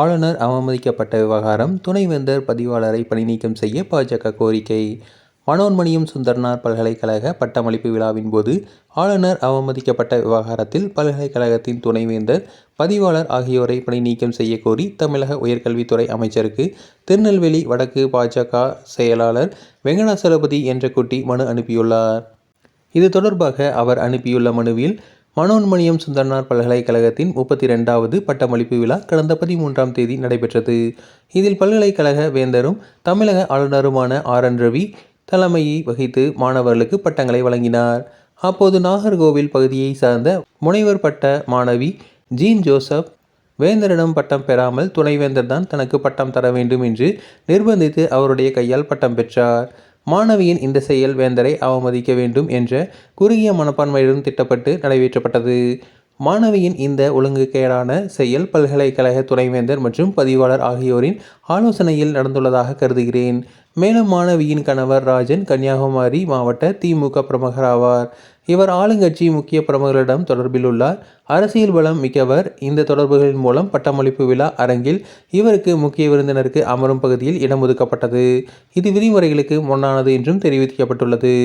ஆளுநர் அவமதிக்கப்பட்ட விவகாரம் துணைவேந்தர் பதிவாளரை பணிநீக்கம் செய்ய பாஜக கோரிக்கை. மனோன்மணியம் சுந்தரனார் பல்கலைக்கழக பட்டமளிப்பு விழாவின் போது ஆளுநர் அவமதிக்கப்பட்ட விவகாரத்தில் பல்கலைக்கழகத்தின் துணைவேந்தர், பதிவாளர் ஆகியோரை பணிநீக்கம் செய்ய கோரி தமிழக உயர்கல்வித்துறை அமைச்சருக்கு திருநெல்வேலி வடக்கு பாஜக செயலாளர் வெங்கடாசலபதி என்ற குட்டி மனு அனுப்பியுள்ளார். இது தொடர்பாக அவர் அனுப்பியுள்ள மனுவில், மனோன்மணியம் சுந்தரனார் பல்கலைக்கழகத்தின் 32வது பட்டமளிப்பு விழா கடந்த 13ஆம் தேதி நடைபெற்றது. இதில் பல்கலைக்கழக வேந்தரும் தமிழக ஆளுநருமான RN ரவி தலைமையை வகித்து மாணவர்களுக்கு பட்டங்களை வழங்கினார். அப்போது நாகர்கோவில் பகுதியை சார்ந்த முனைவர் பட்ட மாணவி ஜீன் ஜோசப், வேந்தரிடம் பட்டம் பெறாமல் துணைவேந்தர் தான் தனக்கு பட்டம் தர வேண்டும் என்று நிர்பந்தித்து அவருடைய கையால் பட்டம் பெற்றார். மாணவியின் இந்த செயல் வேந்தரை அவமதிக்க வேண்டும் என்ற குறுகிய மனப்பான்மையுடன் திட்டப்பட்டு நிறைவேற்றப்பட்டது. மாணவியின் இந்த ஒழுங்குகேடான செயல் பல்கலைக்கழக துணைவேந்தர் மற்றும் பதிவாளர் ஆகியோரின் ஆலோசனையில் நடந்துள்ளதாக கருதுகிறேன். மேலும் மாணவியின் கணவர் ராஜன் கன்னியாகுமரி மாவட்ட திமுக பிரமுகர் ஆவார். இவர் ஆளுங்கட்சி முக்கிய பிரமுகர்களிடம் தொடர்பில் உள்ளார். அரசியல் பலம் மிக்கவர். இந்த தொடர்புகளின் மூலம் பட்டமளிப்பு விழா அரங்கில் இவருக்கு முக்கிய விருந்தினருக்கு அமரும் பகுதியில் இடம் ஒதுக்கப்பட்டது. இது விதிமுறைகளுக்கு முரணானது என்றும் தெரிவிக்கப்பட்டுள்ளது.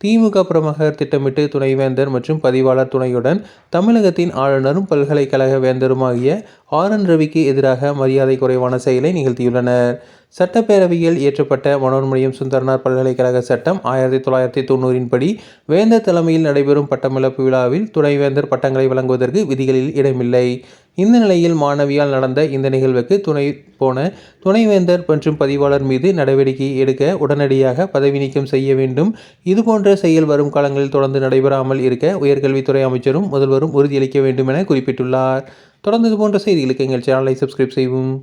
திமுக பிரமுகர் திட்டமிட்டு துணைவேந்தர் மற்றும் பதிவாளர் துணையுடன் தமிழகத்தின் ஆளுநரும் பல்கலைக்கழக வேந்தருமாகிய RN ரவிக்கு எதிராக மரியாதை குறைவான செயலை நிகழ்த்தியுள்ளனர். சட்டப்பேரவையில் இயற்றப்பட்ட மனோன்மணியம் சுந்தரனார் பல்கலைக்கழக சட்டம் 1990 படி வேந்தர் தலைமையில் நடைபெறும் பட்டமளிப்பு விழாவில் துணைவேந்தர் பட்டங்களை வழங்குவதற்கு விதிகளில் இடமில்லை. இந்த நிலையில் மாணவியால் நடந்த இந்த நிகழ்வுக்கு துணைவேந்தர் மற்றும் பதிவாளர் மீது நடவடிக்கை எடுக்க உடனடியாக பதவி நீக்கம் செய்ய வேண்டும். இதுபோன்ற செயல் வரும் காலங்களில் தொடர்ந்து நடைபெறாமல் இருக்க உயர்கல்வித்துறை அமைச்சரும் முதல்வரும் உறுதியளிக்க வேண்டும் என குறிப்பிட்டுள்ளார். தொடர்ந்து இதுபோன்ற செய்திகளுக்கு எங்கள் சேனலை சப்ஸ்கிரைப் செய்வோம்.